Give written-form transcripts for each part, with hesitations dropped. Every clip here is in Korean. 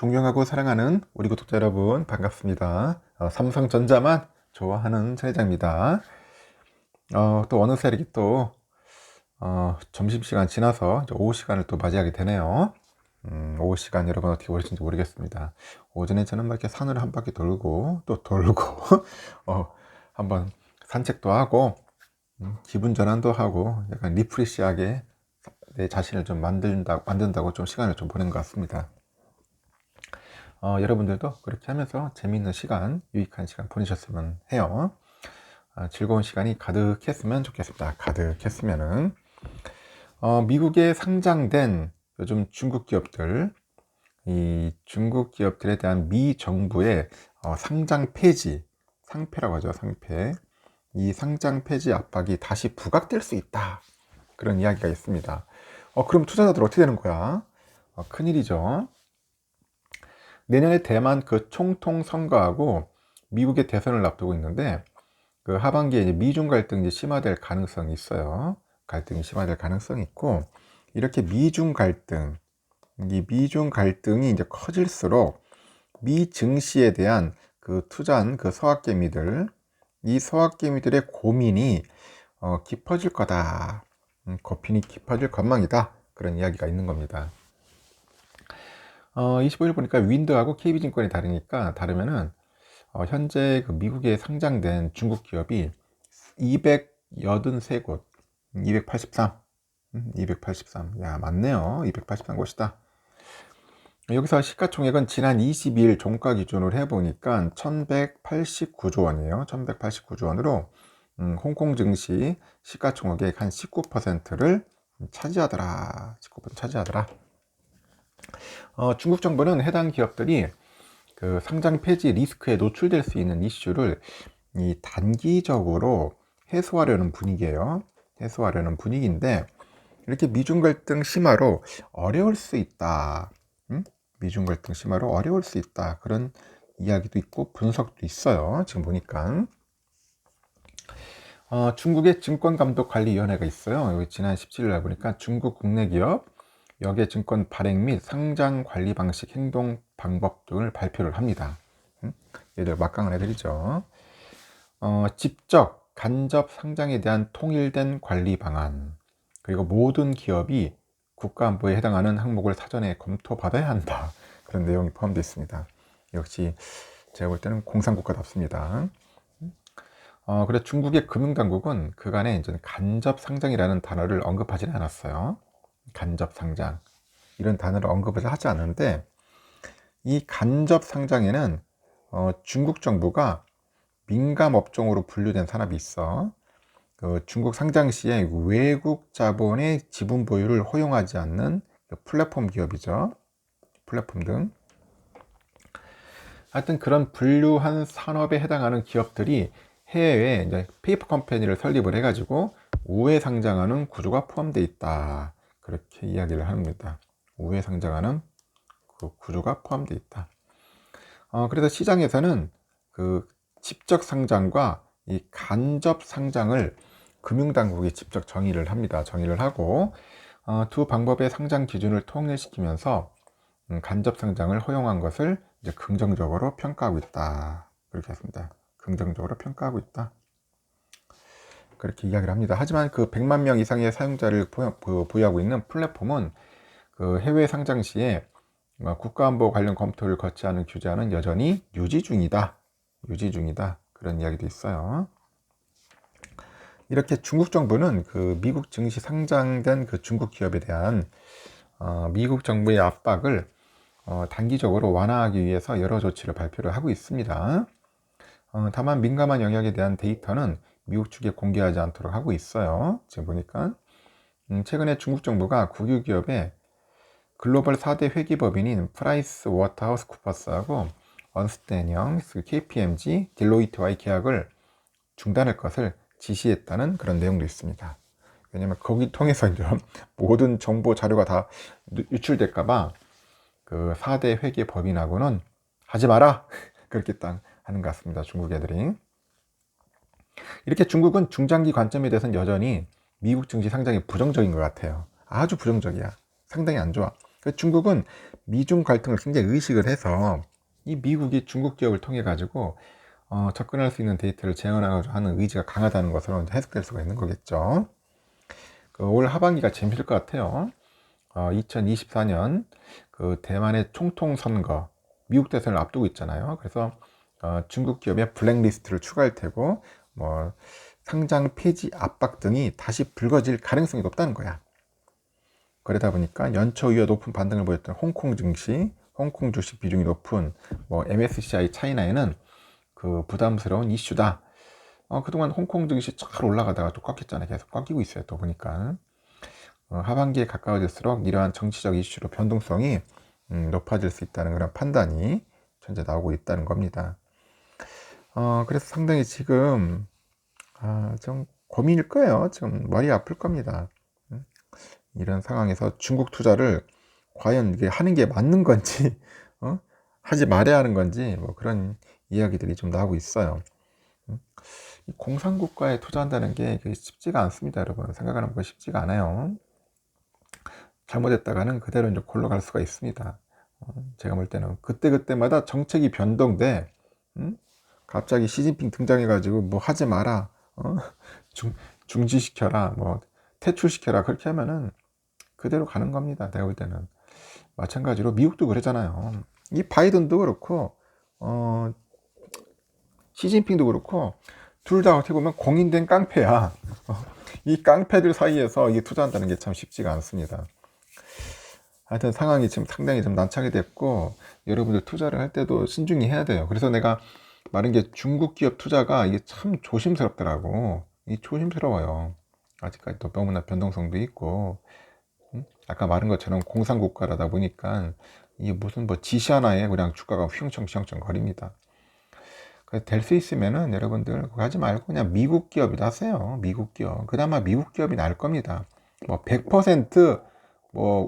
존경하고 사랑하는 우리 구독자 여러분 반갑습니다. 삼성전자만 좋아하는 천 회장입니다. 또 어느새 이렇게 또 점심시간 지나서 이제 오후 시간을 또 맞이하게 되네요. 오후 시간 여러분 어떻게 보실지 모르겠습니다. 오전에 저는 막 이렇게 산을 한 바퀴 돌고 또 돌고 한번 산책도 하고 기분 전환도 하고 약간 리프레시하게 내 자신을 좀 만든다고 좀 시간을 좀 보낸 것 같습니다. 여러분들도 그렇게 하면서 재미있는 시간, 유익한 시간 보내셨으면 해요. 즐거운 시간이 가득했으면 좋겠습니다. 가득했으면은 미국에 상장된 요즘 중국 기업들, 이 중국 기업들에 대한 미 정부의 상장 폐지, 상폐라고 하죠. 상폐. 이 상장 폐지 압박이 다시 부각될 수 있다. 그런 이야기가 있습니다. 그럼 투자자들 어떻게 되는 거야? 큰일이죠. 내년에 대만 그 총통 선거하고 미국의 대선을 앞두고 있는데 그 하반기에 이제 미중 갈등이 심화될 가능성이 있어요. 갈등이 심화될 가능성이 있고 이렇게 미중 갈등, 이 미중 갈등이 이제 커질수록 미 증시에 대한 그 투자한 그 서학개미들, 이 서학개미들의 고민이 깊어질 거다. 고민이 깊어질 전망이다. 그런 이야기가 있는 겁니다. 25일 보니까 윈드하고 KB증권이 다르면은 현재 그 미국에 상장된 중국 기업이 283곳, 283, 283. 야, 맞네요. 283곳이다. 여기서 시가총액은 지난 22일 종가 기준으로 해보니까 1189조 원이에요. 1189조 원으로 홍콩 증시 시가총액의 한 19%를 차지하더라. 19% 차지하더라. 중국 정부는 해당 기업들이 그 상장 폐지 리스크에 노출될 수 있는 이슈를 이 단기적으로 해소하려는 분위기예요. 해소하려는 분위기인데 이렇게 미중 갈등 심화로 어려울 수 있다. 미중 갈등 심화로 어려울 수 있다. 그런 이야기도 있고 분석도 있어요. 지금 보니까 중국의 증권감독관리위원회가 있어요. 여기 지난 17일 날 보니까 중국 국내 기업 역의 증권 발행 및 상장 관리 방식, 행동 방법 등을 발표를 합니다. 얘들 막강한 애들이죠. 직접 간접 상장에 대한 통일된 관리 방안, 그리고 모든 기업이 국가안보에 해당하는 항목을 사전에 검토받아야 한다. 그런 내용이 포함되어 있습니다. 역시 제가 볼 때는 공산국가답습니다. 그래서 중국의 금융당국은 그간에 이제 간접 상장이라는 단어를 언급하지는 않았어요. 간접 상장 이런 단어를 언급을 하지 않는데 이 간접 상장에는 중국 정부가 민감 업종으로 분류된 산업이 있어. 그 중국 상장 시에 외국 자본의 지분 보유를 허용하지 않는 플랫폼 기업이죠. 플랫폼 등. 하여튼 그런 분류한 산업에 해당하는 기업들이 해외에 이제 페이퍼 컴퍼니를 설립을 해가지고 우회 상장하는 구조가 포함되어 있다. 그렇게 이야기를 합니다. 우회 상장하는 그 구조가 포함되어 있다. 그래서 시장에서는 그 직접 상장과 이 간접 상장을 금융당국이 직접 정의를 합니다. 정의를 하고 두 방법의 상장 기준을 통일시키면서 간접 상장을 허용한 것을 이제 긍정적으로 평가하고 있다. 그렇게 했습니다. 긍정적으로 평가하고 있다. 그렇게 이야기를 합니다. 하지만 그 100만 명 이상의 사용자를 보유하고 있는 플랫폼은 그 해외 상장 시에 국가안보 관련 검토를 거치 않은 규제안은 여전히 유지 중이다. 유지 중이다. 그런 이야기도 있어요. 이렇게 중국 정부는 그 미국 증시 상장된 그 중국 기업에 대한 미국 정부의 압박을 단기적으로 완화하기 위해서 여러 조치를 발표를 하고 있습니다. 다만 민감한 영역에 대한 데이터는 미국 측에 공개하지 않도록 하고 있어요. 지금 보니까 최근에 중국 정부가 국유 기업에 글로벌 4대 회계법인인 프라이스 워터하우스 쿠퍼스하고 언스텐영, KPMG, 딜로이트와의 계약을 중단할 것을 지시했다는 그런 내용도 있습니다. 왜냐하면 거기 통해서 이제 모든 정보 자료가 다 유출될까봐 그 4대 회계법인하고는 하지 마라 그렇게 딱 하는 것 같습니다. 중국 애들이. 이렇게 중국은 중장기 관점에 대해서는 여전히 미국 증시 상장이 부정적인 것 같아요. 아주 부정적이야. 상당히 안 좋아. 중국은 미중 갈등을 굉장히 의식을 해서 이 미국이 중국 기업을 통해 가지고 접근할 수 있는 데이터를 제한하고자 하는 의지가 강하다는 것으로 해석될 수가 있는 거겠죠. 올 하반기가 재밌을 것 같아요. 2024년 그 대만의 총통 선거, 미국 대선을 앞두고 있잖아요. 그래서 중국 기업의 블랙리스트를 추가할 테고, 뭐 상장 폐지 압박 등이 다시 불거질 가능성이 높다는 거야. 그러다 보니까 연초 이후 높은 반등을 보였던 홍콩 증시, 홍콩 주식 비중이 높은 뭐 MSCI 차이나에는 그 부담스러운 이슈다. 그동안 홍콩 증시 잘 올라가다가 또 꺾였잖아요. 계속 꺾이고 있어요. 또 보니까 하반기에 가까워질수록 이러한 정치적 이슈로 변동성이 높아질 수 있다는 그런 판단이 현재 나오고 있다는 겁니다. 그래서 상당히 지금 좀 고민일 거예요. 지금 머리 아플 겁니다. 이런 상황에서 중국 투자를 과연 이게 하는 게 맞는 건지 하지 말아야 하는 건지 뭐 그런 이야기들이 좀 나오고 있어요. 공산국가에 투자한다는 게 쉽지가 않습니다. 여러분 생각하는 거 쉽지가 않아요. 잘못했다가는 그대로 이제 골로 갈 수가 있습니다. 제가 볼 때는 그때그때마다 정책이 변동돼. 갑자기 시진핑 등장해가지고 뭐 하지 마라, 중지시켜라, 뭐 퇴출시켜라, 그렇게 하면은 그대로 가는 겁니다. 내가 볼 때는. 마찬가지로 미국도 그러잖아요. 이 바이든도 그렇고 시진핑도 그렇고 둘 다 어떻게 보면 공인된 깡패야. 이 깡패들 사이에서 이게 투자한다는 게 참 쉽지가 않습니다. 하여튼 상황이 지금 상당히 좀 난처하게 됐고, 여러분들 투자를 할 때도 신중히 해야 돼요. 그래서 내가 말한 게 중국 기업 투자가 이게 참 조심스럽더라고. 이 조심스러워요. 아직까지도 너무나 변동성도 있고, 아까 말한 것처럼 공산국가라다 보니까 이게 무슨 뭐 지시 하나에 그냥 주가가 휘영청 거립니다. 그래서 될 수 있으면은 여러분들 그거 하지 말고 그냥 미국 기업이나 하세요. 미국 기업. 그나마 미국 기업이 나을 겁니다. 뭐 100%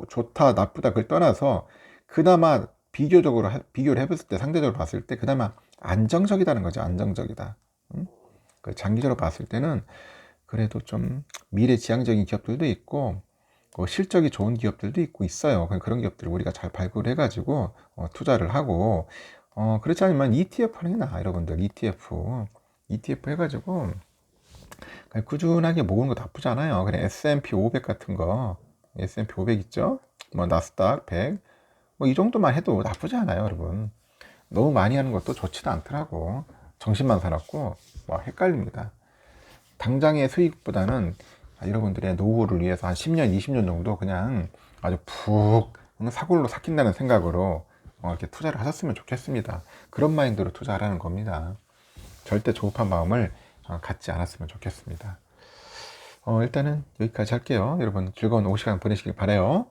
좋다 나쁘다 그걸 떠나서 그나마 비교를 해봤을 때, 상대적으로 봤을 때 그나마 안정적이다는 거죠. 안정적이다. 그 장기적으로 봤을 때는 그래도 좀 미래지향적인 기업들도 있고 실적이 좋은 기업들도 있고 있어요. 그런 기업들을 우리가 잘 발굴해가지고 투자를 하고, 그렇지 않으면 ETF 하는 게 나아. 여러분들 ETF 해가지고 그냥 꾸준하게 모으는 거 나쁘지 않아요. 그냥 S&P 500 같은 거, S&P 500 있죠? 뭐 나스닥 100, 뭐 이 정도만 해도 나쁘지 않아요, 여러분. 너무 많이 하는 것도 좋지도 않더라고. 정신만 사납고 뭐 헷갈립니다. 당장의 수익보다는 여러분들의 노후를 위해서 한 10년, 20년 정도 그냥 아주 푹 사골로 삭힌다는 생각으로 이렇게 투자를 하셨으면 좋겠습니다. 그런 마인드로 투자하라는 겁니다. 절대 조급한 마음을 갖지 않았으면 좋겠습니다. 일단은 여기까지 할게요. 여러분 즐거운 오후 시간 보내시길 바라요.